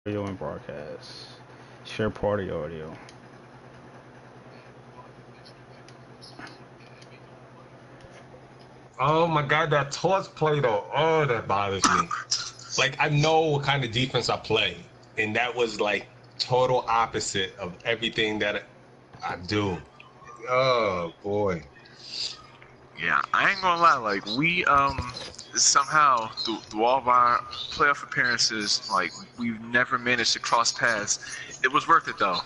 Audio and broadcast. Share party audio. Oh my God, that toss play though. Oh, that bothers me. Like I know what kind of defense I play, and that was like total opposite of everything that I do. Oh boy. Yeah, I ain't gonna lie. Like we somehow through all of our playoff appearances, like we've never managed to cross paths. It was worth it though.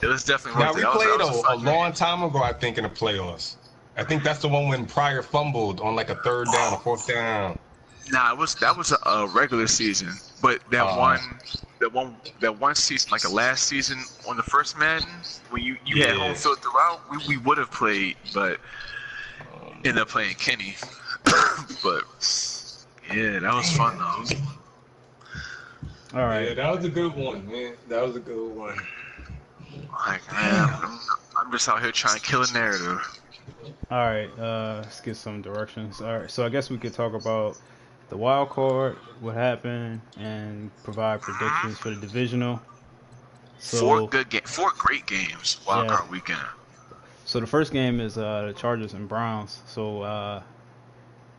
It was definitely Now worth it. we That played was a a fun game. long time ago, I think, in the playoffs. I think that's the one when Pryor fumbled on like a third down, a fourth down. Nah, that was a regular season, but that one season, like the last season on the first Madden, when you had home Yeah. field throughout, we would have played, but ended up playing Kenny. But yeah, that was fun though. All right. Yeah, that was a good one, man. That was a good one. Like man, I'm just out here trying to kill a narrative. All right. Let's get some directions. All right. So I guess we could talk about the wild card, what happened, and provide predictions for the divisional. So Four great games wild yeah. card weekend. So the first game is the Chargers and Browns. So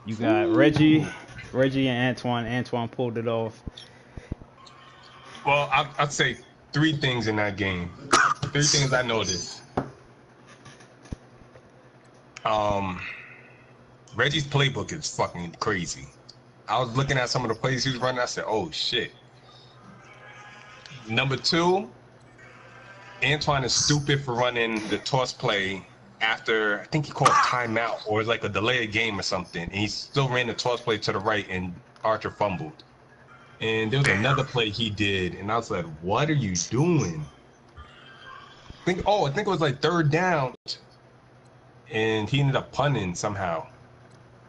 you got Reggie and Antoine. Antoine pulled it off. Well, I'd say three things in that game. Three things I noticed. Reggie's playbook is fucking crazy. I was looking at some of the plays he was running. I said, "Oh shit." Number two, Antoine is stupid for running the toss play after I think he called timeout or it was like a delay of game or something. And he still ran the toss play to the right and Archer fumbled. And there was another play he did, and I was like, "What are you doing?" I think it was like third down, and he ended up punting somehow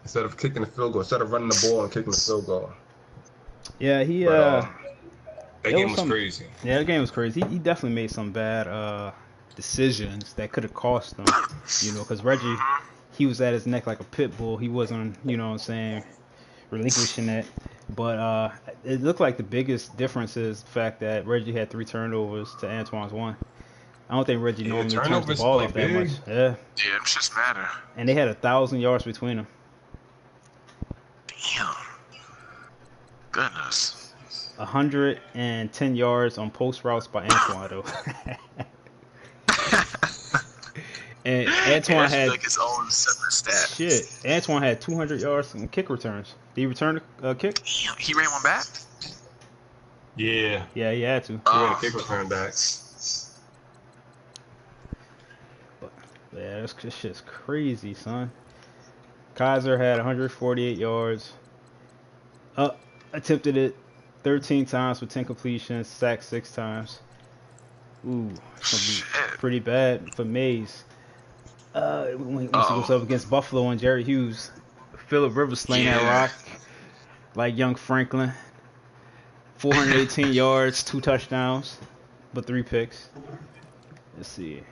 instead of kicking the field goal, instead of running the ball and kicking the field goal. Yeah, That game was crazy. Yeah, the game was crazy. He definitely made some bad decisions that could have cost him. Because Reggie, he was at his neck like a pit bull. He wasn't, relinquishing it. But it looked like the biggest difference is the fact that Reggie had 3 turnovers to Antoine's 1. I don't think Reggie normally turns the ball off that much. Yeah. Yeah, it just matter. And they had 1,000 yards between them. Damn. Goodness. 110 yards on post routes by Antoine though. And Antoine had like his own separate stat. Shit, Antoine had 200 yards in kick returns. Did he return a kick? Damn, he ran one back? Yeah. Yeah, he had to. He ran a kick return back. But, yeah, this shit's crazy, son. Kaiser had 148 yards. Attempted it 13 times with 10 completions, sacked 6 times. Ooh, pretty bad for Mays. When he goes up against Buffalo and Jerry Hughes, Phillip Rivers slaying that rock like young Franklin. 418 yards, 2 touchdowns, but 3 picks. Let's see.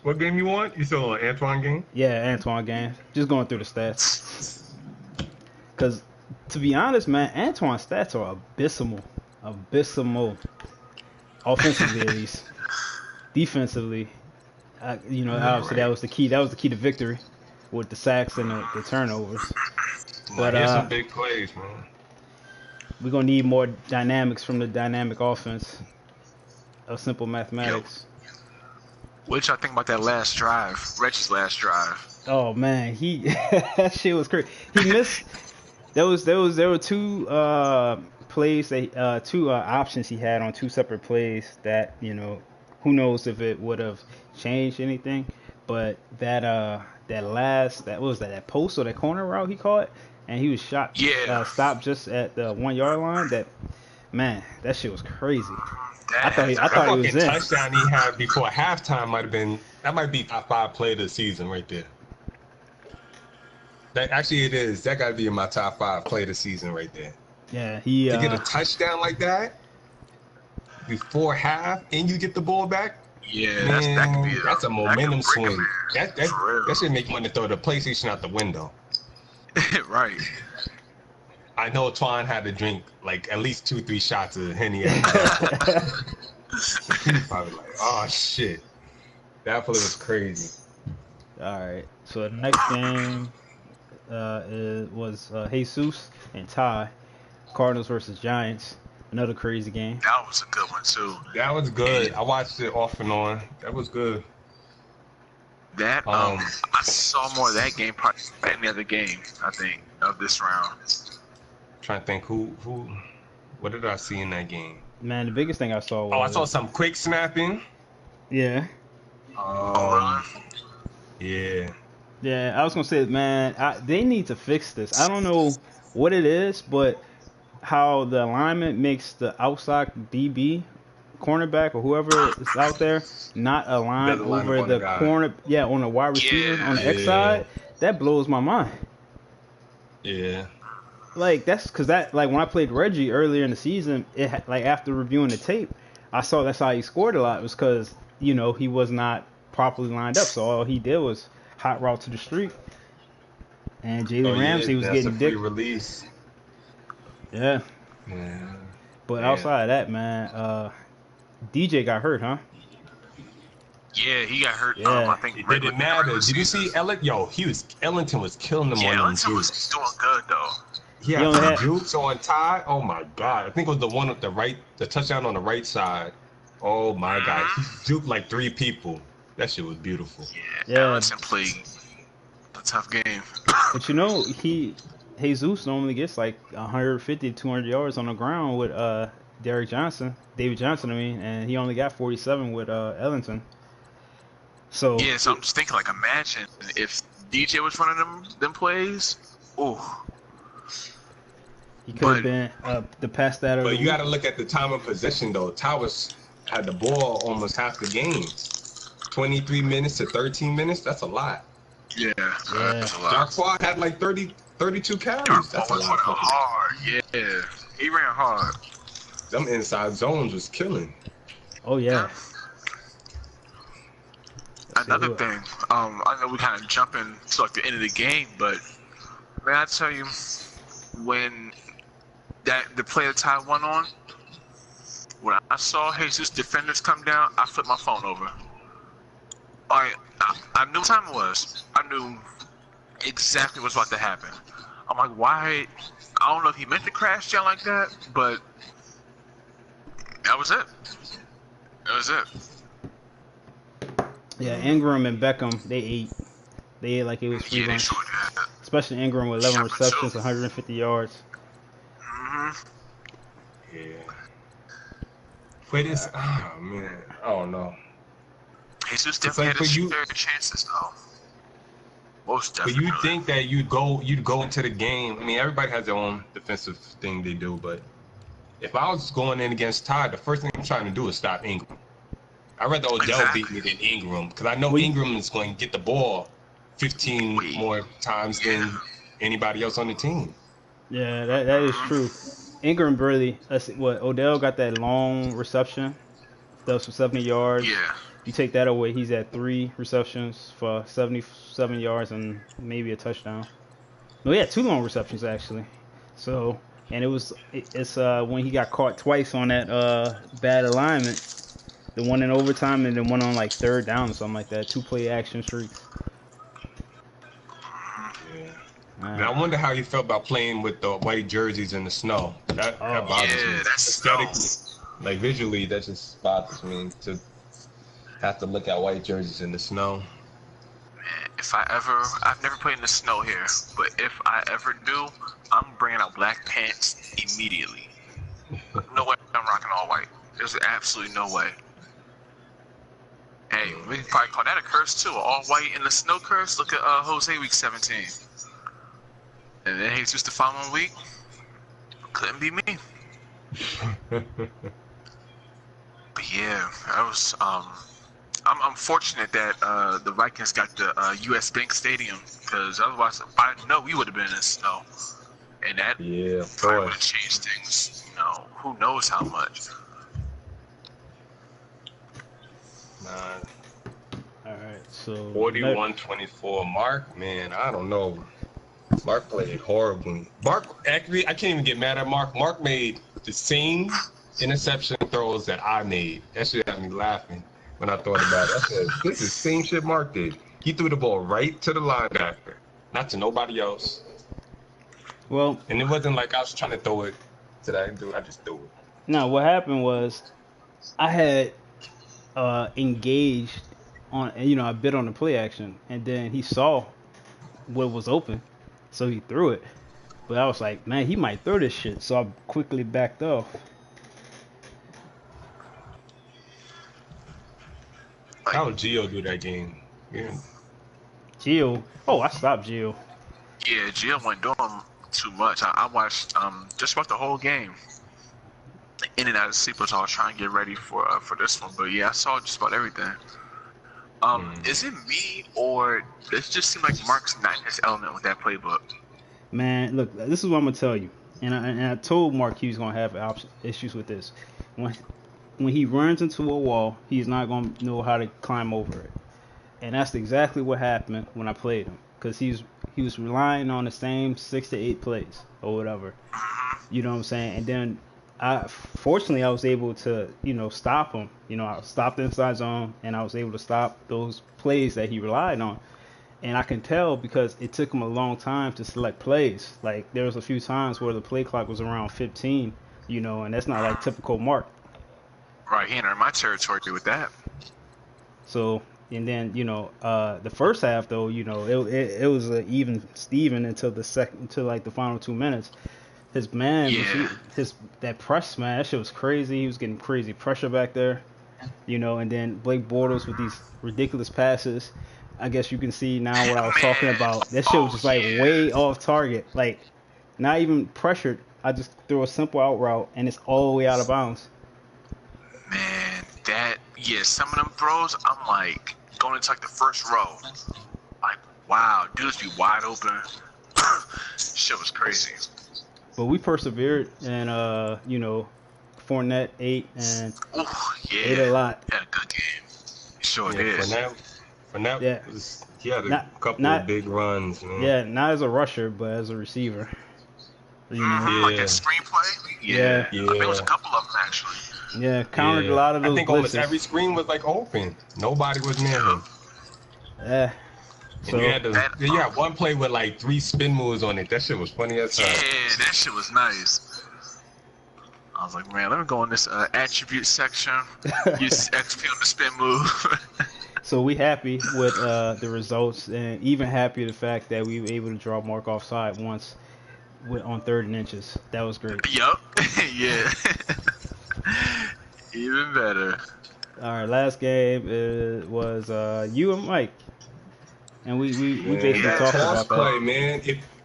What game you want? You still on Antoine game? Yeah, Antoine game. Just going through the stats. Because, to be honest, man, Antoine's stats are abysmal. Offensively, at least. Defensively, obviously that was the key. That was the key to victory with the sacks and the turnovers. But here's some big plays, man. We're going to need more dynamics from the dynamic offense of simple mathematics. What y'all think about that last drive? Reggie's last drive. Oh man, that shit was crazy. He missed. There were 2 plays, 2 options he had on 2 separate plays that who knows if it would have changed anything. But that post or that corner route he caught, and he was stopped just at the 1 yard line. That shit was crazy. I thought he was in. Touchdown he had before halftime might be top 5 play of the season right there. It is. That got to be in my top 5 play of the season right there. Yeah, to get a touchdown like that before half and you get the ball back. Yeah, man, that's a momentum swing. That should make me want to throw the PlayStation out the window. Right. I know Twan had to drink like at least 2-3 shots of Henny after that. He's probably like, oh shit, that play was crazy. All right. So the next game was Jesus and Ty, Cardinals versus Giants. Another crazy game. That was a good one too. That was good. I watched it off and on. That was good. That I saw more of that game probably than any other game, I think, of this round. Trying to think who what did I see in that game? Man, the biggest thing I saw was... Oh, I saw some quick snapping. Yeah. Yeah. Yeah, I was gonna say, man, they need to fix this. I don't know what it is, but how the alignment makes the outside DB, cornerback, or whoever is out there not aligned over the corner. Yeah, on the wide receiver on the X side. That blows my mind. Yeah. Like that's because that like when I played Reggie earlier in the season, like after reviewing the tape, I saw that's how he scored a lot was because he was not properly lined up. So all he did was hot route to the street, and Jalen Ramsey was getting dick. Release. Yeah. Yeah. But outside of that, man, DJ got hurt, huh? Yeah, he got hurt. Yeah. I think it didn't matter. Did you see Ellington? Yo, Ellington was killing them on them Ellington was doing good though. He had some jukes on Ty. Oh my god! I think it was the one at the right, the touchdown on the right side. Oh my god, he juked like 3 people. That shit was beautiful. Yeah. Ellington played a tough game. But Jesus normally gets like 150, 200 yards on the ground with David Johnson, and he only got 47 with Ellington. So yeah, so I'm just thinking, like, imagine if DJ was running them plays. Ooh. He could have been the pass that. But you got to look at the time of possession though. Ty had the ball almost half the game. 23 minutes to 13 minutes. That's a lot. Yeah. That's a lot. Darkwa had like 32 carries. That's a lot. Hard. Yeah. He ran hard. Them inside zones was killing. Oh yeah. Another thing, I know we kind of jumping to like the end of the game, but man, I tell you, when the player Ty won on, when I saw Jesus defenders come down, I flipped my phone over. I knew what time it was. I knew exactly what's about to happen. I'm like, why? I don't know if he meant to crash down like that, but that was it. That was it. Yeah, Ingram and Beckham, they ate like it was free lunch. Sure did. Especially Ingram with 11 receptions, 150 yards. Yeah. But it's, oh man, I don't know. Jesus definitely had his chances though. Most definitely. But you think that you'd go into the game. I mean, everybody has their own defensive thing they do, but if I was going in against Ty, the first thing I'm trying to do is stop Ingram. I'd rather Odell beat me than Ingram because I know Ingram is going to get the ball 15 more times than anybody else on the team. Yeah, that is true. Ingram really, Odell got that long reception, that was for 70 yards. Yeah. You take that away, he's at 3 receptions for 77 yards and maybe a touchdown. No, he had 2 long receptions actually. So, and it's when he got caught twice on that bad alignment. The one in overtime and then one on like 3rd down or something like that. 2 play action streaks. Yeah. Now, I wonder how you felt about playing with the white jerseys in the snow. That bothers me. That's aesthetically, like visually, that just bothers me to have to look at white jerseys in the snow. Man, I've never played in the snow here, but if I ever do, I'm bringing out black pants immediately. No way I'm rocking all white. There's absolutely no way. Hey, we can probably call that a curse too. All white in the snow curse. Look at Jose week 17. And then Jesus the following week. Couldn't be me. But yeah, I was I'm fortunate that the Vikings got the US Bank Stadium, because otherwise I know we would have been in the snow. And that probably would have changed things, who knows how much. All right, so 41-24 mark, man, I don't know. Mark played horribly. Mark, actually, I can't even get mad at Mark. Mark made the same interception throws that I made. That shit had me laughing when I thought about it. I said, this is the same shit Mark did. He threw the ball right to the linebacker, not to nobody else. Well, And it wasn't like I was trying to throw it to that dude. I just threw it. no, what happened was I had engaged on, I bid on the play action, and then he saw what was open, so he threw it. But I was like, man, he might throw this shit, so I quickly backed off. How would Gio do that game? Yeah. Gio, oh, I stopped Gio. Yeah, Gio wasn't doing too much. I watched just about the whole game. In and out of sleep as I was trying to get ready for this one. But yeah, I saw just about everything. Is it me or it just seemed like Mark's not in his element with that playbook? Man, look, this is what I'm gonna tell you, and I told Mark he was gonna have issues with this. When he runs into a wall, he's not gonna know how to climb over it, and that's exactly what happened when I played him, because he was relying on the same 6 to 8 plays or whatever. You know what I'm saying? And then fortunately I was able to stop him. I stopped the inside zone, and I was able to stop those plays that he relied on. And I can tell because it took him a long time to select plays. Like, there was a few times where the play clock was around 15, and that's not like typical Mark. Right, he entered my territory with that. So, and then, the first half, though, it was an even Steven until like the final 2 minutes. His man, that press, man, that shit was crazy. He was getting crazy pressure back there, and then Blake Bortles with these ridiculous passes. I guess you can see now what I was talking about. That shit was just like way off target. Like, not even pressured. I just threw a simple out route, and it's all the way out of bounds. Man, some of them throws, I'm like, going into like the first row. Like, wow, dudes be wide open. Shit was crazy. But we persevered, and, Fournette ate, and ate a lot. Had a good game. Sure did. Fournette he had a couple of big runs, man. Yeah, not as a rusher, but as a receiver. Like that screenplay? Yeah. I mean, there was a couple of them, actually. Yeah, countered a lot of those I think blitzes. almost every screen was like open. Nobody was near him. Yeah. So you had one play with like 3 spin moves on it. That shit was funny as hell. Yeah, that shit was nice. I was like, man, let me go in this attribute section. Use XP on the spin move. So we happy with the results, and even happy the fact that we were able to draw Mark offside once on 3rd and inches. That was great. Yup. Yeah. Even better. All right, last game was you and Mike, and we basically talked about that. Play, man.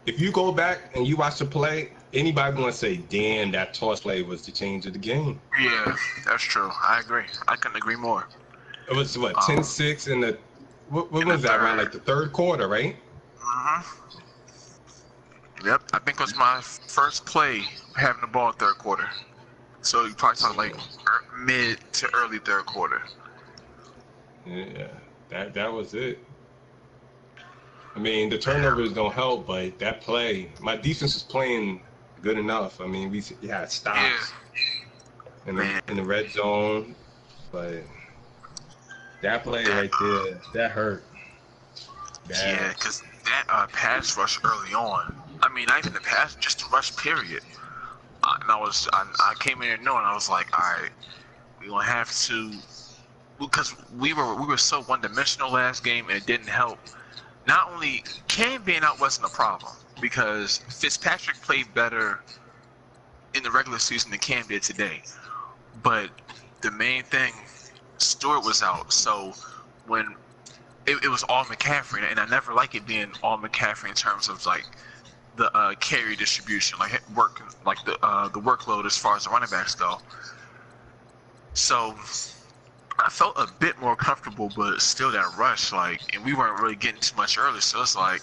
If you go back and you watch the play, anybody gonna say, "Damn, that toss play was the change of the game." Yeah, that's true. I agree. I couldn't agree more. It was 10-6 in the what was that around like the 3rd quarter, right? Yep, I think it was my first play having the ball in 3rd quarter. So you probably talk like mid to early 3rd quarter. Yeah, that was it. I mean, the turnovers don't help, but that play, my defense was playing good enough. I mean, we had stops in the red zone, but that play right there, that hurt. Yeah, because that pass rush early on. I mean, not even the pass, just the rush period. And I came in here knowing, I was like, all right, we're gonna have to, because we were so one-dimensional last game, and it didn't help. Not only Cam being out wasn't a problem, because Fitzpatrick played better in the regular season than Cam did today. But the main thing, Stewart was out, so when it was all McCaffrey, and I never like it being all McCaffrey in terms of like the carry distribution, like the workload as far as the running backs go. So I felt a bit more comfortable, but still that rush, and we weren't really getting too much early, so it's like,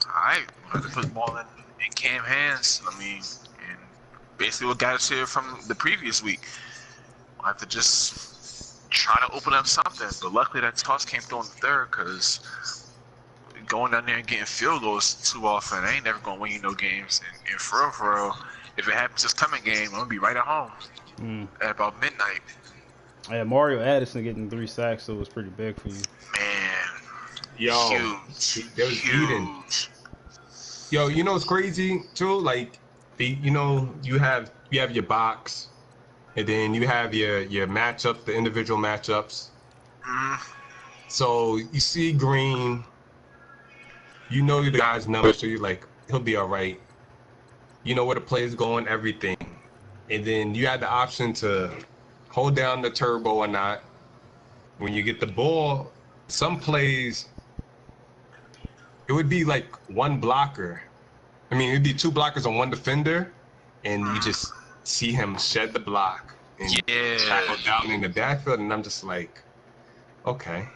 all right, we're going to put the ball in Cam's hands. I mean, and basically what got us here from the previous week. We'll have to just try to open up something, but luckily that toss came through in the 3rd, because going down there and getting field goals too often. I ain't never gonna win you no games. And for real, if it happens this coming game, I'm gonna be right at home at about midnight. Yeah, Mario Addison getting 3 sacks, so it was pretty big for you. Man, Yo, huge. they was eating. Yo, you know what's crazy too? Like, you have your box, and then you have your matchup, the individual matchups. So you see Green, you know the guy's number, so you're like, he'll be all right. You know where the play's going, everything. And then you had the option to hold down the turbo or not. When you get the ball, some plays, it would be like one blocker. I mean, it'd be 2 blockers on 1 defender, and you just see him shed the block and tackle down in the backfield, and I'm just like, okay.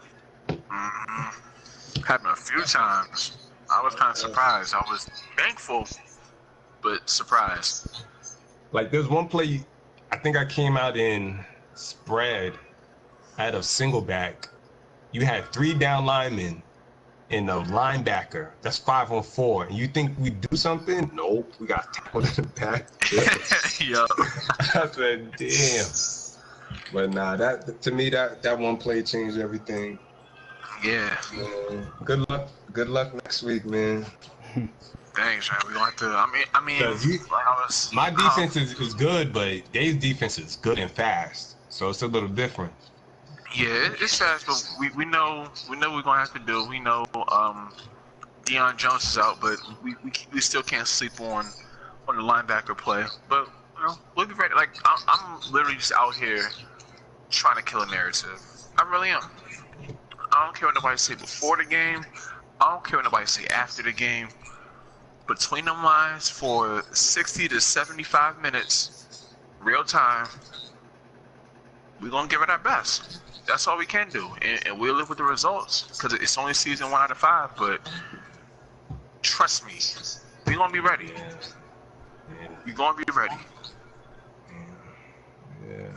Happened a few times. I was kind of surprised. I was thankful, but surprised. Like, there's one play, I think I came out in spread. I had a single back. You had 3 down linemen and a linebacker. That's 5-on-4. And you think we do something? Nope. We got tackled in the back. Yo. I said, damn. But nah, to me, that one play changed everything. Yeah. Good luck next week, man. Thanks, man. We gonna have to. I mean, my defense is good, but Dave's defense is good and fast, so it's a little different. Yeah, it's fast, but we know what we're gonna have to do. We know Deion Jones is out, but we still can't sleep on the linebacker play. But we'll be ready. Like I'm literally just out here trying to kill a narrative. I really am. I don't care what nobody say before the game. I don't care what nobody say after the game. Between them lines for 60 to 75 minutes, real time, we're going to give it our best. That's all we can do. And we'll live with the results because it's only season 1 out of 5. But trust me, we're going to be ready. We're going to be ready. Yeah.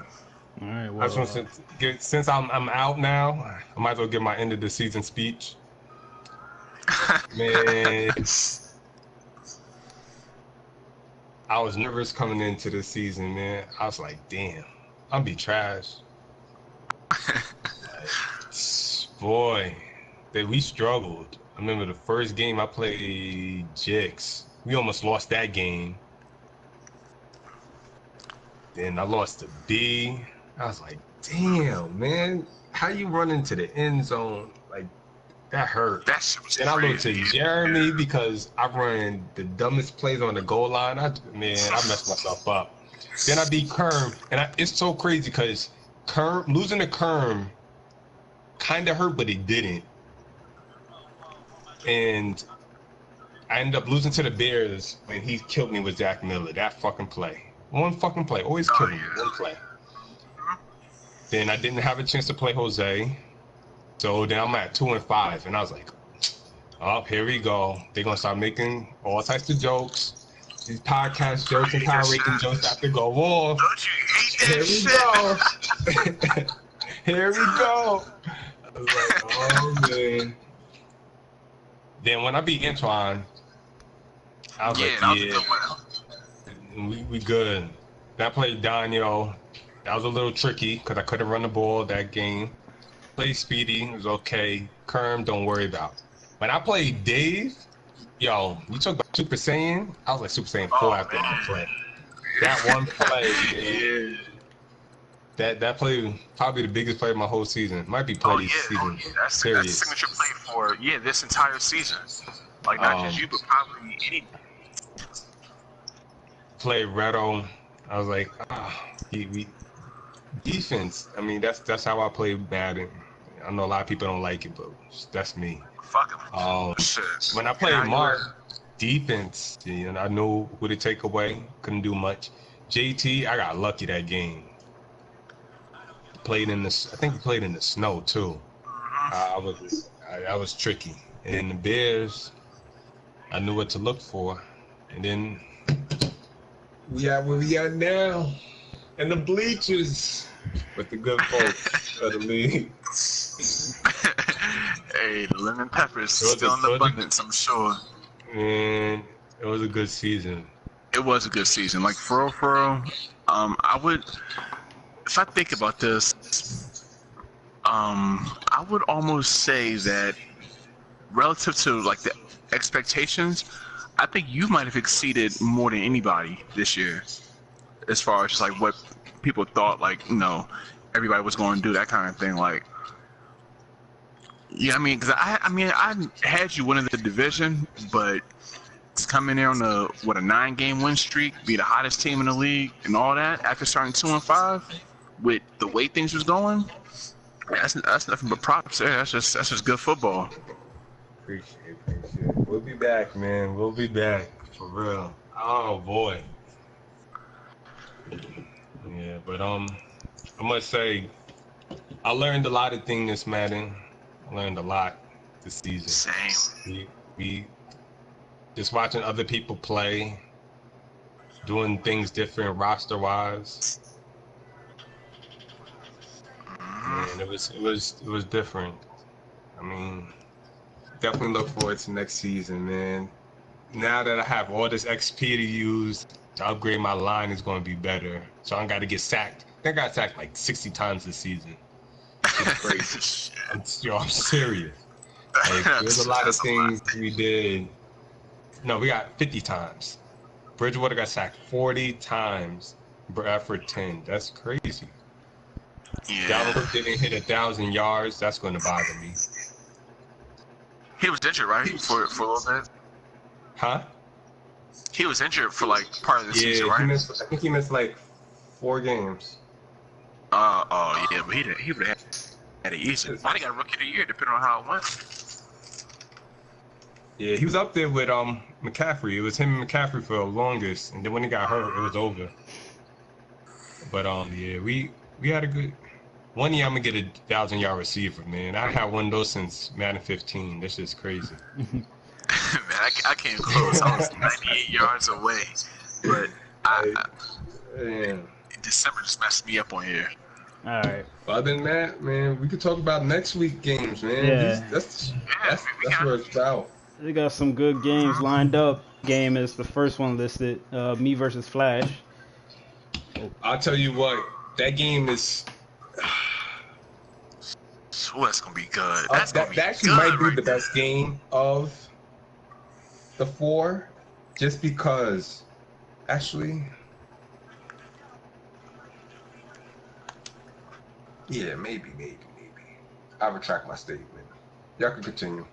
All right, well, I just want to since I'm out now, I might as well give my end of the season speech. Man, I was nervous coming into the season, man. I was like, damn, I'll be trash. Boy, we struggled. I remember the first game I played Jix. We almost lost that game. Then I lost to B. I was like, damn, man, how you run into the end zone? Like, that hurt. That shit was crazy. And I looked to Jeremy because I ran the dumbest plays on the goal line. I messed myself up. Then I beat Kerm, and it's so crazy because losing to Kerm kind of hurt, but it didn't. And I ended up losing to the Bears when he killed me with Zach Miller. That fucking play. One fucking play. Always killing me. One play. Then I didn't have a chance to play Jose. So then I'm at 2-5. And I was like, oh, here we go. They're going to start making all types of jokes. These podcast jokes and power ranking jokes have to go off. Don't you hate that shit? Go. Here we go. I was like, oh, man. Then when I beat Antoine, I was like, we good. Then I played Daniel. That was a little tricky because I couldn't run the ball that game. Played Speedy, it was okay. Kerm, don't worry about. When I played Dave, yo, you talk about Super Saiyan. I was like Super Saiyan 4 after that play. That one play, that play probably the biggest play of my whole season. Might be play this season. That's the signature play for this entire season. Like not just you, but probably any. Played Reto. I was like, defense. I mean, that's how I play Madden. I know a lot of people don't like it, but that's me. Fuck him. When I played Mark, defense, I knew who to take away. Couldn't do much. JT, I got lucky that game. Played in I think he played in the snow too. I was tricky. And the Bears, I knew what to look for. And then we are where we are now. And the bleachers with the good folks of the league. Hey Hey, the lemon peppers still in abundance, I'm sure. Man, it was a good season. It was a good season. Like, for real, I would, if I think about this, I would almost say that relative to, like, the expectations, I think you might have exceeded more than anybody this year, as far as just, like, what people thought, like, everybody was going to do, that kind of thing. Like, yeah, I mean, because I had you winning the division, but to come in there on a 9-game win streak, be the hottest team in the league, and all that after starting 2-5, with the way things was going, that's nothing but props there. That's just good football. Appreciate it. We'll be back, man. We'll be back for real. Oh boy. Yeah, but I must say, I learned a lot of things this Madden. I learned a lot this season. Same. We just watching other people play, doing things different roster wise. Man, it was different. I mean, definitely look forward to next season, man. Now that I have all this XP to use to upgrade my line, is going to be better. So I don't got to get sacked. I think I got sacked like 60 times this season. It's crazy. I'm serious. Like, there's a lot of things we did. No, we got 50 times. Bridgewater got sacked 40 times. Bradford 10. That's crazy. Yeah. Dalvin didn't hit 1,000 yards. That's going to bother me. He was injured, right? For a little bit. Huh? He was injured for like part of the season, right? I think he missed like 4 games. Oh yeah, but he would have had it easy. Might have got Rookie of the Year, depending on how it went. Yeah, he was up there with McCaffrey. It was him and McCaffrey for the longest, and then when he got hurt, it was over. But yeah, we had a good. One year I'm gonna get a 1,000-yard receiver, man. I had one of those since Madden 15. That's just crazy. Man, I came close. I was 98 yards away, but December just messed me up on here. All right. Other than that, man, we could talk about next week games, man. Yeah. That's where it's about. They got some good games lined up. Game is the first one listed. Me versus Flash. I'll tell you what, that game is. So that's gonna be good. That actually might be the best game of the 4, just because. Actually, yeah, maybe. I retract my statement. Y'all can continue.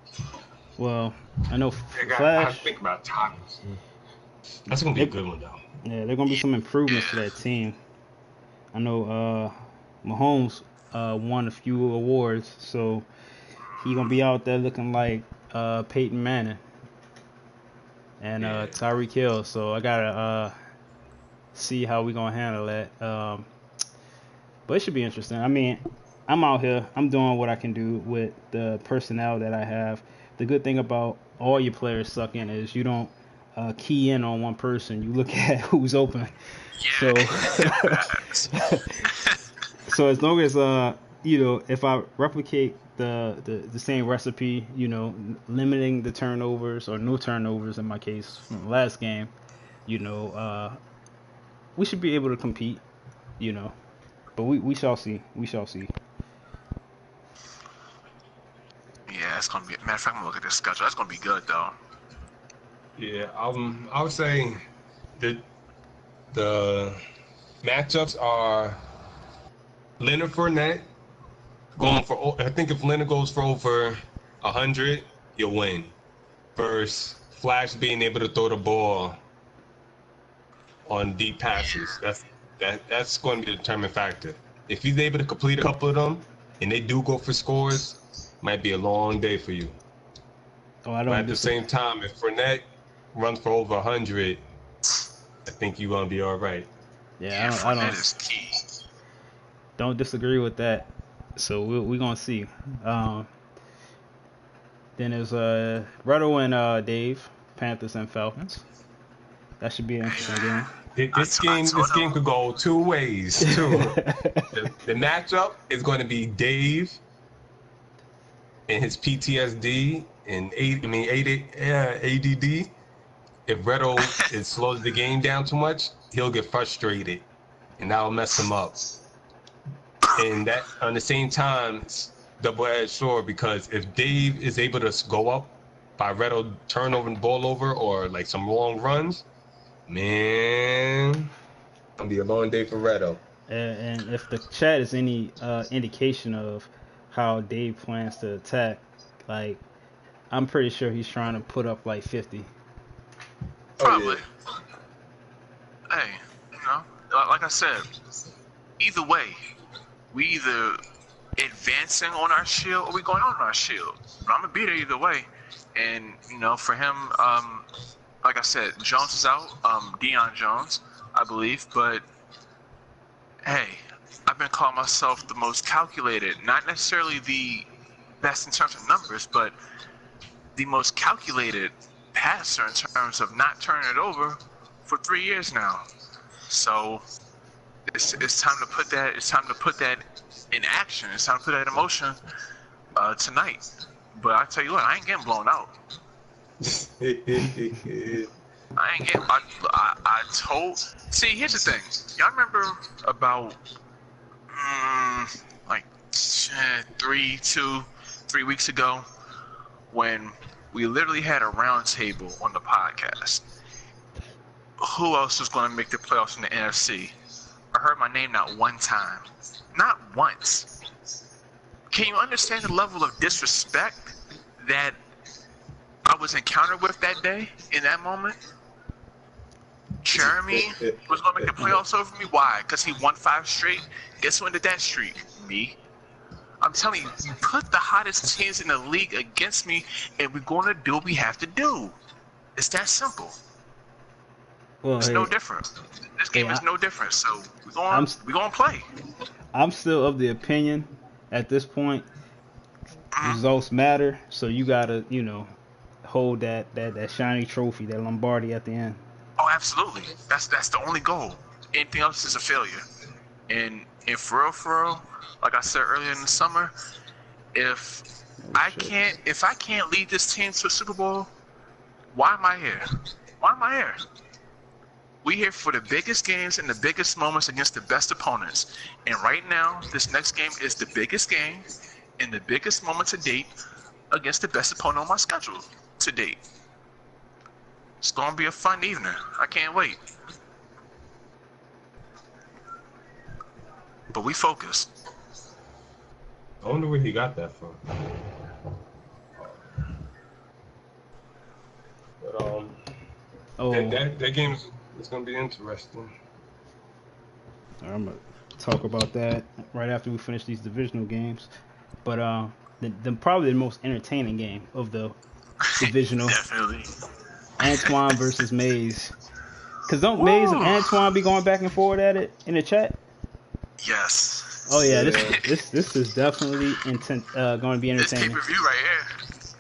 Well, I know I Flash. think about times. That's gonna be a good one, though. Yeah, there gonna be some improvements to that team. I know Mahomes won a few awards, so he gonna be out there looking like Peyton Manning and Tyreek Hill. So I gotta see how we gonna handle that. But it should be interesting. I mean, I'm out here. I'm doing what I can do with the personnel that I have. The good thing about all your players sucking is you don't key in on one person. You look at who's open. Yeah. So as long as if I replicate the same recipe, limiting the turnovers or no turnovers in my case from the last game, we should be able to compete, But we shall see. We shall see. Yeah, it's gonna be. Matter of fact, I'm gonna look at this schedule. That's gonna be good, though. Yeah, I would say that the matchups are Leonard Fournette going for. I think if Leonard goes for over 100, you'll win. Versus Flash being able to throw the ball on deep passes. That's going to be the determining factor. If he's able to complete a couple of them and they do go for scores, might be a long day for you. But at the same time, if Fournette runs for over 100, I think you're gonna be all right. Yeah, Fournette is key. Don't disagree with that. So we're gonna see. Then there's Reto and Dave, Panthers and Falcons. That should be an interesting game. This game could go 2 ways too. The matchup is going to be Dave and his PTSD and ADD, if Reto slows the game down too much, he'll get frustrated, and that'll mess him up. And that, on the same time, it's double-edged sword, because if Dave is able to go up by Reto turnover the ball over or like some long runs, man, it'll be a long day for Reto. And if the chat is any indication of how Dave plans to attack, like, I'm pretty sure he's trying to put up like 50. Probably. Hey, you know, like I said, either way, we either advancing on our shield or we going on our shield. But I'm gonna be there either way. And you know, for him, like I said, Jones is out. Deion Jones, I believe. But hey, I've been calling myself the most calculated, not necessarily the best in terms of numbers, but the most calculated passer in terms of not turning it over for 3 years now. So it's time to put that. It's time to put that in action. It's time to put that in motion tonight. But I tell you what, I ain't getting blown out. I told. See, here's the thing. Y'all remember about like 3 weeks ago when we literally had a round table on the podcast. Who else was going to make the playoffs in the NFC? I heard my name not one time. Not once. Can you understand the level of disrespect that I was encountered with that day, in that moment? Jeremy was going to make the playoffs over me. Why? Because he won 5 straight. Guess who ended that streak? Me. I'm telling you, you put the hottest teams in the league against me, and we're going to do what we have to do. It's that simple. Well, it's no different. This game is no different. So we're going to play. I'm still of the opinion at this point, results matter. So you gotta, you know, hold that shiny trophy, that Lombardi at the end. Oh, absolutely. That's the only goal. Anything else is a failure. And for real, like I said earlier in the summer, if I can't lead this team to a Super Bowl, why am I here? Why am I here? We here for the biggest games and the biggest moments against the best opponents. And right now, this next game is the biggest game and the biggest moment to date against the best opponent on my schedule to date. It's going to be a fun evening. I can't wait. But we focus. I wonder where he got that from. But that game's it's gonna be interesting. I'm gonna talk about that right after we finish these divisional games. But the probably the most entertaining game of the divisional. Definitely. Antoine versus Mays. Cause don't Mays and Antoine be going back and forth at it in the chat? Yes. Oh yeah, this is definitely going to be entertaining. This pay-per-view right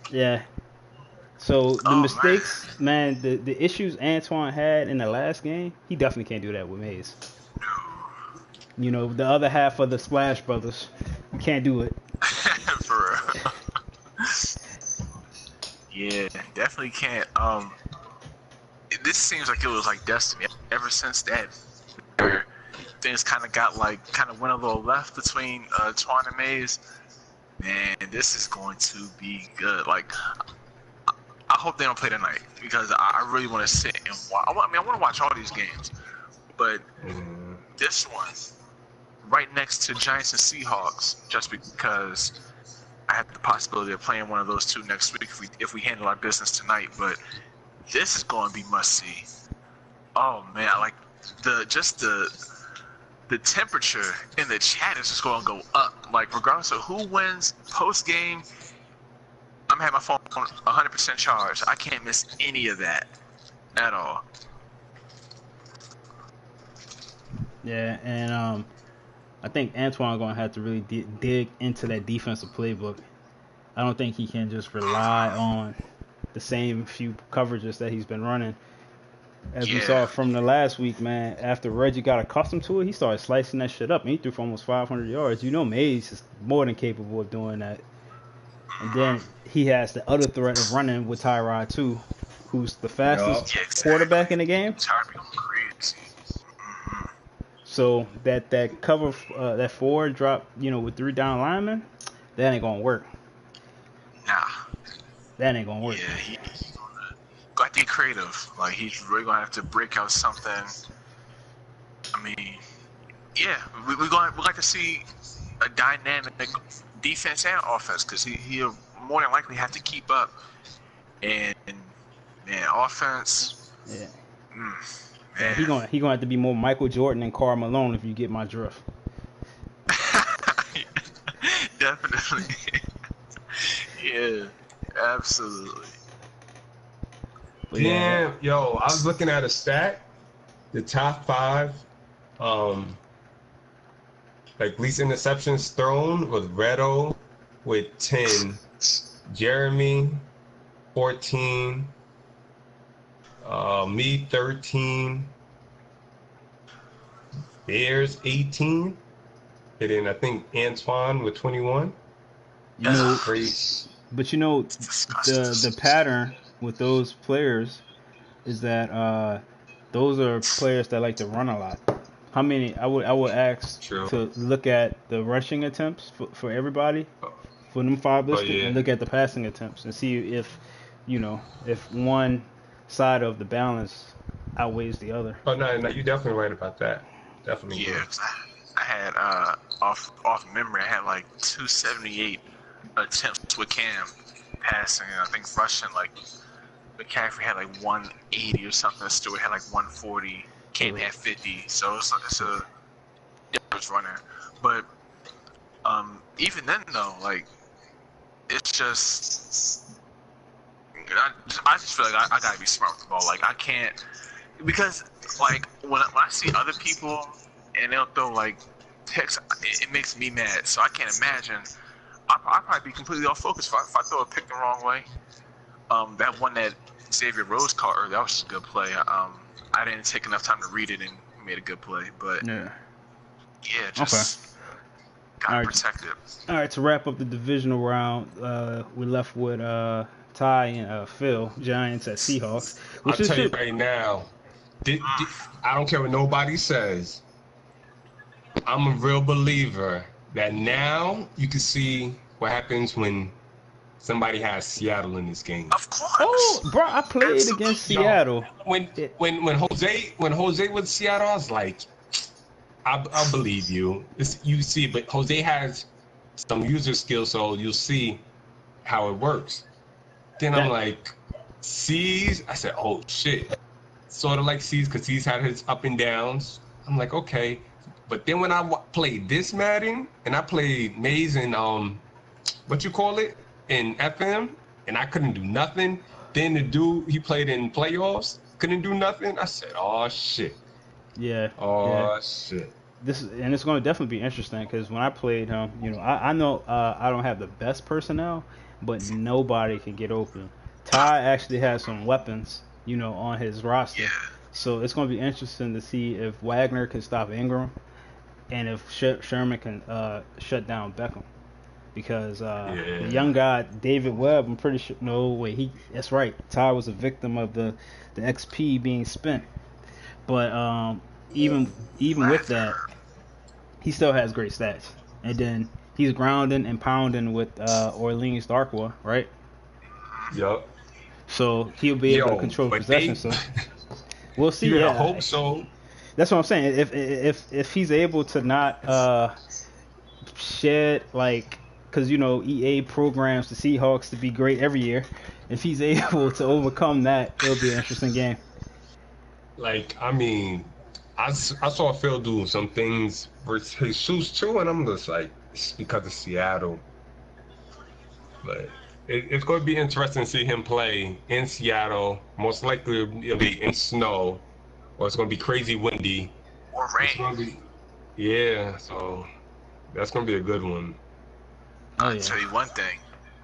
here. Yeah. So the mistakes, man, the issues Antoine had in the last game, he definitely can't do that with Mays. You know, the other half of the Splash Brothers, you can't do it. For real. Yeah, definitely can't. This seems like it was like destiny. Ever since that, things kind of went a little left between Antoine and Mays. Man, this is going to be good. Like, I hope they don't play tonight because I really want to sit and watch. I want to watch all these games, but this one, right next to Giants and Seahawks, just because I have the possibility of playing one of those two next week if we handle our business tonight. But this is going to be must see. Oh man, like the temperature in the chat is just going to go up. Like regardless of who wins post game, I'm having my phone 100% charged. I can't miss any of that at all. Yeah, and I think Antoine going to have to really dig into that defensive playbook. I don't think he can just rely on the same few coverages that he's been running. As we saw from the last week, man, after Reggie got accustomed to it, he started slicing that shit up, and he threw for almost 500 yards. You know Mays is more than capable of doing that. And then he has the other threat of running with Tyrod too, who's the fastest Yeah, quarterback exactly. in the game. Tyrod be going crazy. So that cover that forward drop, with 3 down linemen, that ain't gonna work. Nah. That ain't gonna work. Yeah, he's gonna have to get creative. Like he's really gonna have to break out something. I mean, yeah, we like to see a dynamic defense and offense because he'll more than likely have to keep up. And man, offense, Yeah. Yeah, man. he gonna have to be more Michael Jordan and Karl Malone if you get my drift. Definitely. Yeah, absolutely. But yeah, Damn, yo, I was looking at a stat. The top 5, like least interceptions thrown was Redo with 10, Jeremy 14, me 13, Bears 18, and then I think Antoine with 21. Crazy. but It's disgusting. the pattern with those players is that those are players that like to run a lot. How many? I would ask True. to look at the rushing attempts for everybody for them 5 listed, yeah. and look at the passing attempts and see if one side of the balance outweighs the other. Oh no, you're definitely right about that. Definitely. Yeah, 'cause I had off memory, I had like 278 attempts with Cam passing, and I think rushing like McCaffrey had like 180 or something. Stewart had like 140. Cam had 50. So it's a difference runner. But even then though, like it's just I just feel like I gotta be smart with the ball. Like I can't because like when I see other people and they'll throw like picks, it makes me mad. So I can't imagine. I'll probably be completely off focus if I throw a pick the wrong way. That one that Xavier Rose caught earlier, that was just a good play. I didn't take enough time to read it and made a good play, but Yeah. Just gotta protect it. All right, to wrap up the divisional round, we're left with Ty and Phil, Giants at Seahawks. I'll tell you right now, I don't care what nobody says. I'm a real believer that now you can see what happens when somebody has Seattle in this game. Of course. Oh, bro, I played against Seattle. When Jose was Seattle, I was like, I'll believe you. You see, but Jose has some user skills, so you'll see how it works. Then I'm like, C's. I said, oh shit. Sort of like C's because C's had his up and downs. I'm like, okay. But then when I played this Madden and I played Maze and what you call it in FM, and I couldn't do nothing. Then the dude he played in playoffs couldn't do nothing. I said, oh shit. Yeah. Shit. And it's going to definitely be interesting because when I played him, I know I don't have the best personnel, but nobody can get open. Ty actually has some weapons, on his roster. Yeah. So it's going to be interesting to see if Wagner can stop Ingram and if Sherman can shut down Beckham. Because the young guy, David Webb, I'm pretty sure. No, wait, that's right. Ty was a victim of the XP being spent. But even with that, he still has great stats. And then he's grounding and pounding with Orleans Darkwa, right? Yup. So he'll be able to control possession. So we'll see. Yeah, I hope so. That's what I'm saying. If he's able to not shed because EA programs the Seahawks to be great every year. If he's able to overcome that, it'll be an interesting game. I mean, I saw Phil do some things with his shoes too, and I'm just like, it's because of Seattle. But it's going to be interesting to see him play in Seattle. Most likely it'll be in snow, or it's going to be crazy windy. Or rain. So that's going to be a good one. I'll tell you one thing.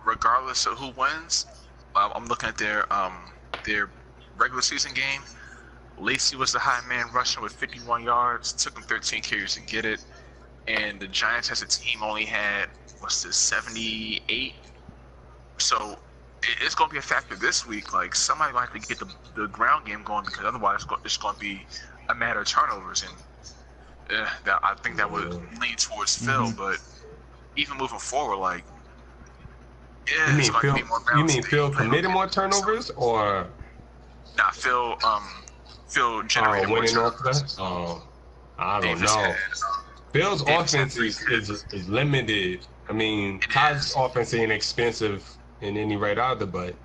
Regardless of who wins, I'm looking at their regular season game. Lacey was the high man rushing with 51 yards. Took him 13 carries to get it. And the Giants as a team only had, 78 So it's going to be a factor this week. Like, somebody might have to get the ground game going, because otherwise it's going to be a matter of turnovers. And I think that would lean towards Phil. But even moving forward, like, You it's mean going to be more balanced. You mean Phil committed more turnovers, or? Nah, Phil generated more turnovers. I don't know. Phil's offense is limited. I mean, Todd's offense ain't expensive in any right either, but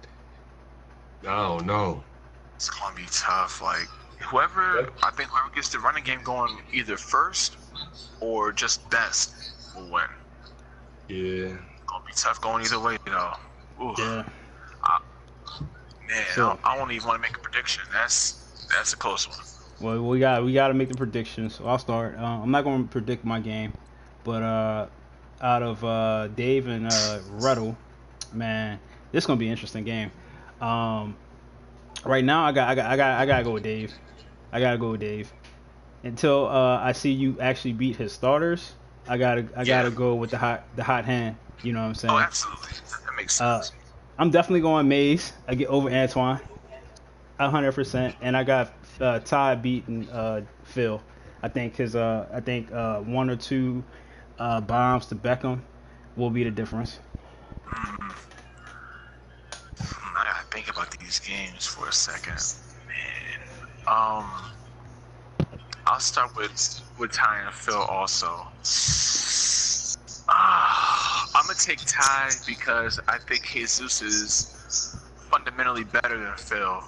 I don't know. It's gonna be tough. Like, whoever gets the running game going either first or just best will win. Yeah. It's gonna be tough going either way, though. Oof. Yeah. Man, So, I don't even want to make a prediction. That's a close one. well, we got to make the predictions. So I'll start. I'm not going to predict my game, but out of Dave and Ruddle, man, this is gonna be an interesting game. Right now, I gotta go with Dave. I gotta go with Dave. Until I see you actually beat his starters, I gotta go with the hot hand. You know what I'm saying? Oh, absolutely. That makes sense. I'm definitely going Maze. I get over Antoine, 100%, and I got Ty beating Phil. I think one or two bombs to Beckham will be the difference. I gotta think about these games for a second, man. I'll start with Ty and Phil also. I'm gonna take Ty because I think Jesus is fundamentally better than Phil,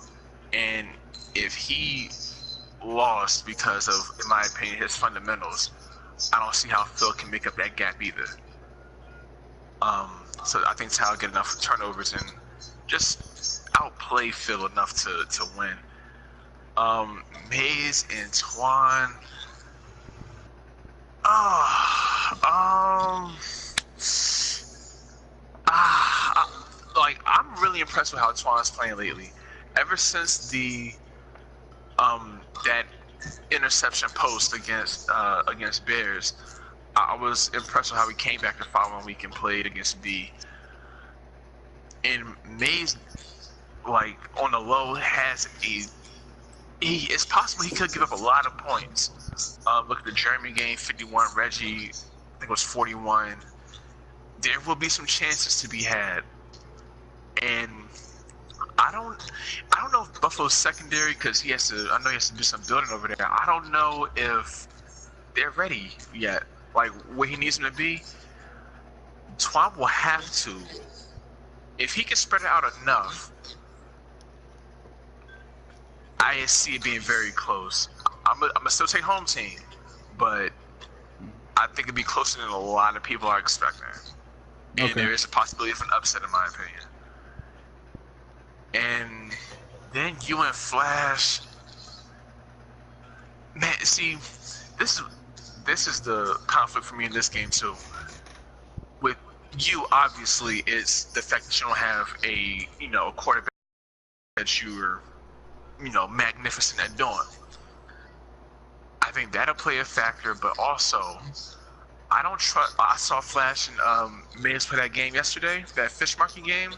and if he lost because of, in my opinion, his fundamentals, I don't see how Phil can make up that gap either. So I think Ty will get enough turnovers and just outplay Phil enough to win. Maze and Twan. Like, I'm really impressed with how Twan's playing lately. Ever since the that interception post against Bears, I was impressed with how he came back the following week and played against B. And Mays, like, on the low, has it's possible he could give up a lot of points. Look at the Jeremy game, 51. Reggie, I think it was 41. There will be some chances to be had, and I don't know if Buffalo's secondary, because I know he has to do some building over there. I don't know if they're ready yet, like where he needs them to be. Twan will have to, if he can spread it out enough. I see it being very close. I'm gonna still take home team, but I think it'd be closer than a lot of people are expecting. And there is a possibility of an upset, in my opinion. And then you and Flash, man. See, this is the conflict for me in this game too. With you, obviously, it's the fact that you don't have a quarterback that you're magnificent at doing. I think that'll play a factor, but also I don't trust. I saw Flash and Mays play that game yesterday, that fish market game,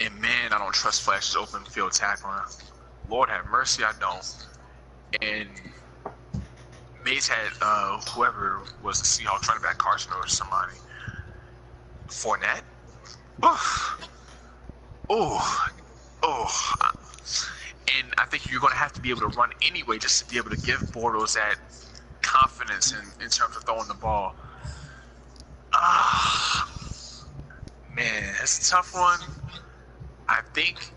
and man, I don't trust Flash's open field tackling. Lord have mercy, I don't. And Mays had whoever was the Seahawks running back, Carson or somebody, Fournette. And I think you're going to have to be able to run anyway, just to be able to give Bortles that confidence in terms of throwing the ball. Man, it's a tough one. I think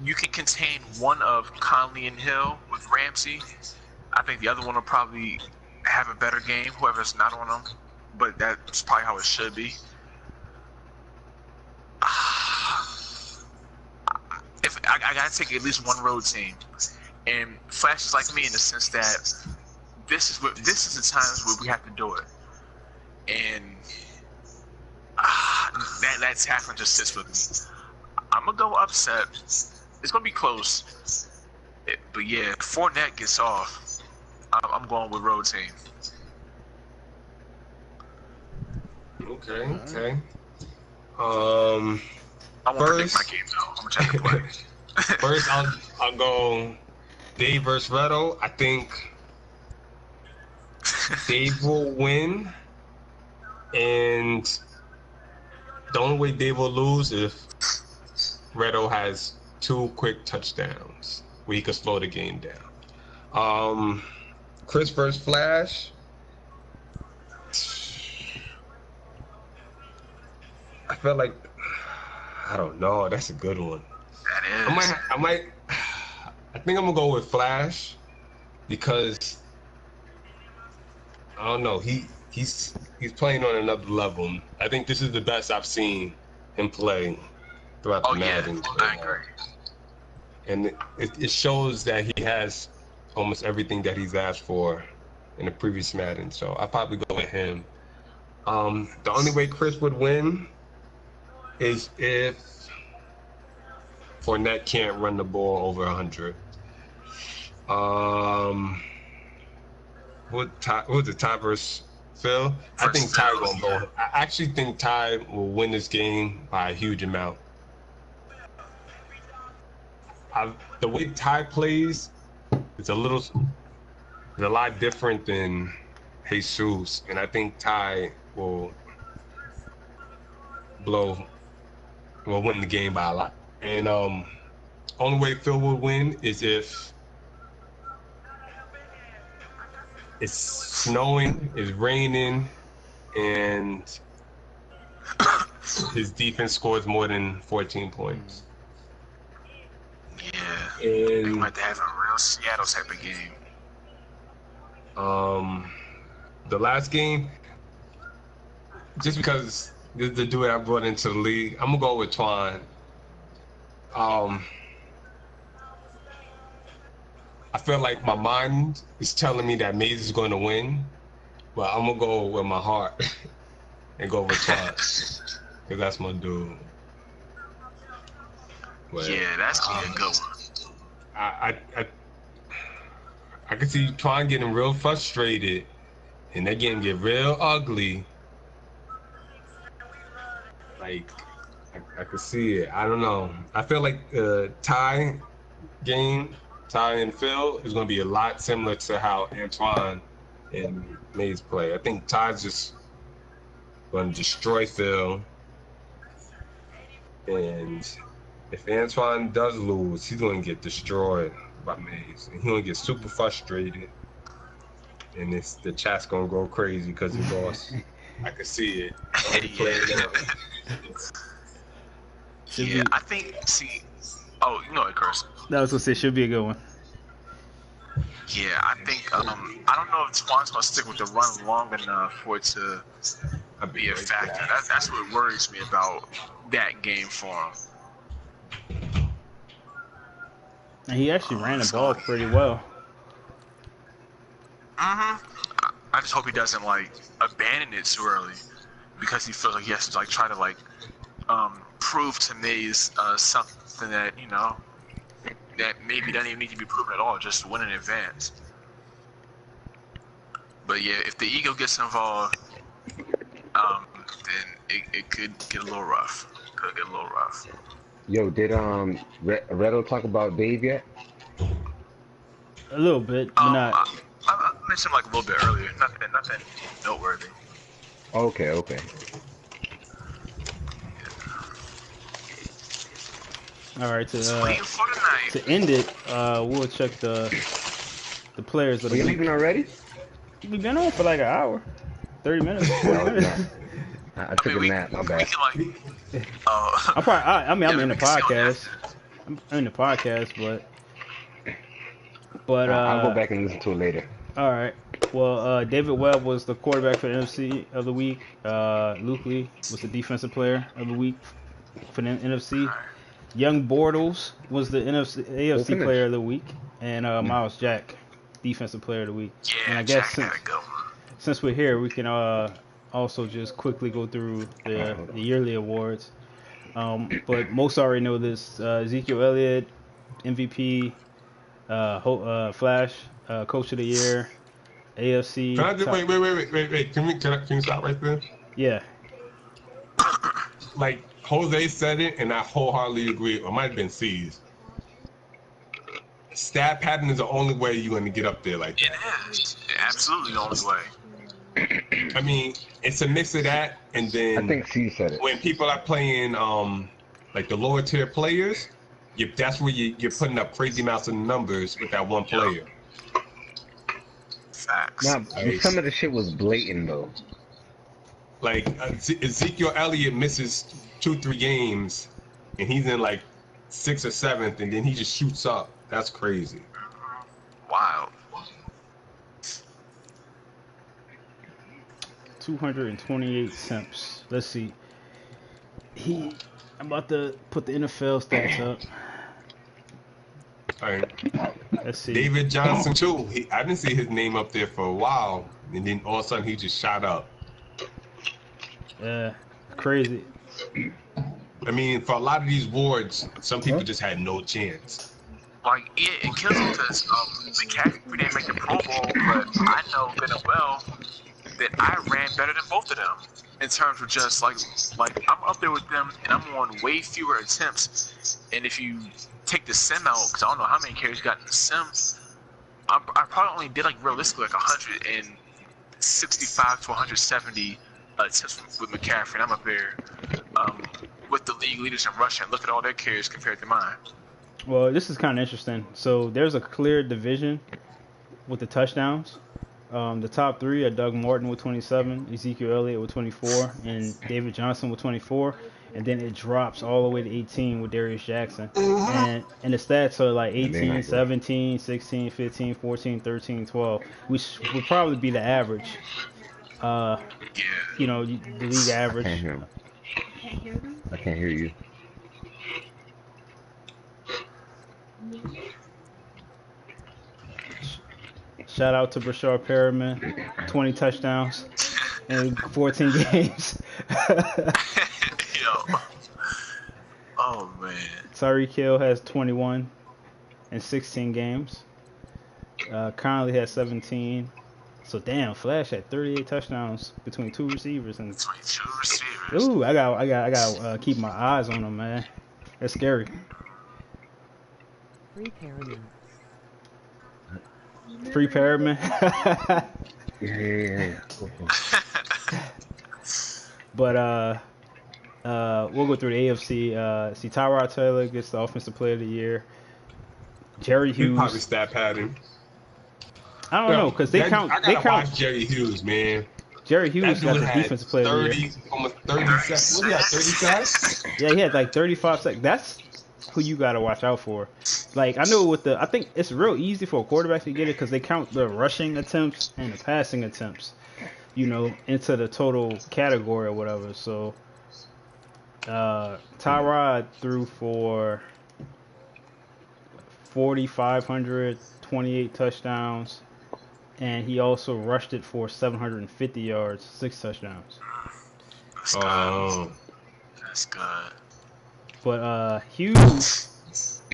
you can contain one of Conley and Hill with Ramsey. I think the other one will probably have a better game, whoever's not on them. But that's probably how it should be. If I gotta take at least one road team, and Flash is like me in the sense that this is the times where we have to do it, and that tackling just sits with me. I'm gonna go upset. It's gonna be close, but yeah, Fournette gets off. I'm going with road team. Okay. I won't predict First, my game though. How much I have to play. first I'll go Dave versus Reto. I think Dave will win, and the only way Dave will lose is if Reto has 2 quick touchdowns where he could slow the game down. Chris versus Flash. I feel like I don't know. That's a good one. That is. I think I'm gonna go with Flash because I don't know. He's playing on another level. I think this is the best I've seen him play throughout the Madden. I agree. And it shows that he has almost everything that he's asked for in the previous Madden. So I'll probably go with him. The only way Chris would win is if Fournette can't run the ball over 100. What was it, Ty versus Phil? I think Ty gonna go. I actually think Ty will win this game by a huge amount. The way Ty plays is a lot different than Jesus, and I think Ty will win the game by a lot. And only way Phil will win is if it's snowing, it's raining, and his defense scores more than 14 points. Yeah. And They might have a real Seattle type of game. the last game, just because this is the dude I brought into the league, I'm gonna go with Twan. I feel like my mind is telling me that Maze is going to win, but I'm gonna go with my heart and go with Twan because that's my dude. But, Yeah, that's gonna be a good one. I can see Twan getting real frustrated, and that game get real ugly. Like, I could see it. I don't know. I feel like Ty and Phil is going to be a lot similar to how Antoine and Maze play. I think Ty's just going to destroy Phil, and if Antoine does lose, he's going to get destroyed by Maze, and he's going to get super frustrated, and the chat's going to go crazy because he lost. I can see it. Yeah, I think. See, oh, you know it, Chris. That was gonna say should be a good one. Yeah, I think. I don't know if Twan's gonna stick with the run long enough for it to be a factor. That's what worries me about that game for him. And he actually ran the ball pretty well. I just hope he doesn't like abandon it too early, because he feels like he has to like try to like prove to Maze something that that maybe doesn't even need to be proven at all, just win in advance. But yeah, if the ego gets involved, then it could get a little rough. Yo, did Reto talk about Dave yet? A little bit, but not. I mentioned like a little bit earlier. Nothing noteworthy. Okay. All right, Waiting for tonight. to end it, we'll check the players of Are the you week. leaving already? We've been on for like an hour, 30 minutes, 40 minutes. I took a nap. My bad. We can, like, I'm in the podcast. I'm in the podcast, but I'll go back and listen to it later. all right. Well, David Webb was the quarterback for the NFC of the week. Luke Lee was the defensive player of the week for the NFC. Young Bortles was the AFC player of the week, and Miles Jack, defensive player of the week. yeah, And I guess Jack had a good one. since we're here, we can also just quickly go through the yearly awards. But most already know this: Ezekiel Elliott, MVP, Flash, Coach of the Year, AFC. Can I just, wait. Can you stop right there? Yeah. like Jose said it, and I wholeheartedly agree. Or it might have been C's. Stat pattern is the only way you're going to get up there like that. It is. Absolutely the only way. I mean, it's a mix of that, and then I think C said it. when people are playing like the lower tier players, that's where you're putting up crazy amounts of numbers with that one player. Facts. Nah, some of the shit was blatant though. Like Ezekiel Elliott misses 2-3 games, and he's in like 6th or 7th, and then he just shoots up. That's crazy. Wild. 228 attempts. Let's see. I'm about to put the NFL stats up. All right. Let's see. David Johnson too. I didn't see his name up there for a while, and then all of a sudden he just shot up. Crazy. I mean, for a lot of these wards, some people just had no chance. Like, yeah, it kills me because McCaffrey didn't make the Pro Bowl, but I know good and well that I ran better than both of them in terms of just like I'm up there with them and I'm on way fewer attempts. And if you take the sim out, because I don't know how many carries you got in the sim, I probably only did like realistically like 165 to 170 attempts with McCaffrey. And I'm up there with the league leaders in rushing. Look at all their carries compared to mine. Well, this is kind of interesting. So there's a clear division with the touchdowns. The top 3 are Doug Martin with 27, Ezekiel Elliott with 24, and David Johnson with 24. And then it drops all the way to 18 with Darius Jackson. And the stats are like 18, 17, 16, 15, 14, 13, 12, which would probably be the average. You know, the league average. I can't hear you. Shout out to Brashard Perriman, 20 touchdowns in 14 games. Yo. Oh man. Tyreek Hill has 21 in 16 games. Conley has 17. So damn, Flash had 38 touchdowns between 2 receivers and. Between 2 receivers. Ooh, I got keep my eyes on them, man. That's scary. Free Perriman. Yeah. But we'll go through the AFC. See, Tyrod Taylor gets the Offensive Player of the Year. Jerry Hughes. He probably stat padding. I don't know, because they count. I gotta watch Jerry Hughes, man. Jerry Hughes got the Defensive Player of the Year. Almost 30 seconds. What, he had 30 sacks? Yeah, he had like 35 seconds. That's who you gotta watch out for. Like, I know I think it's real easy for a quarterback to get it because they count the rushing attempts and the passing attempts, you know, into the total category or whatever. So, Tyrod threw for 4,528 touchdowns, and he also rushed it for 750 yards, 6 touchdowns. Oh, that's good. But Hughes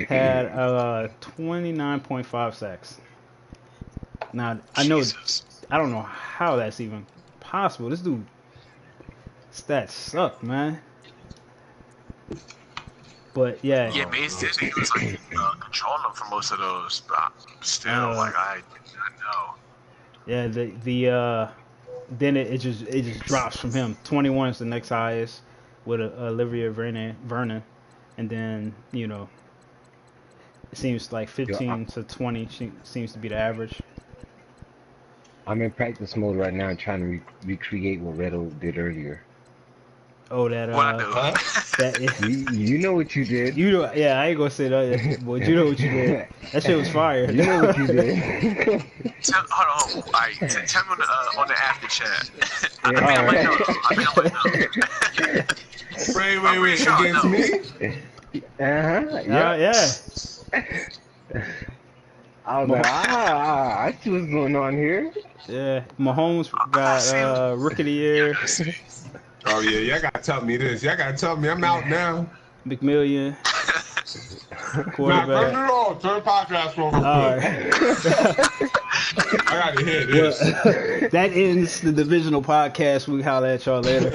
had 29.5 sacks. Now I don't know how that's even possible. This dude stats suck, man. But yeah. Yeah, but he was like controlling them for most of those, but still, like I did not know. Yeah, then it just drops from him. 21 is the next highest with Olivia Vernon, and then it seems like 15 to 20 seems to be the average. I'm in practice mode right now, trying to recreate what Redo did earlier. Oh, that you know what you did. Yeah, I ain't gonna say that, but you know what you did. That shit was fire. You know what you did. Hold on, alright, tell me on the after chat. Wait, against me? Yeah. I was like, I see what's going on here. Yeah, Mahomes got Rookie of the Year. Oh yeah, y'all gotta tell me this. Y'all gotta tell me I'm out now. McMillian. Quarterback. Turn podcast over. All right. I gotta hear this. Well, that ends the divisional podcast. We holler at y'all later.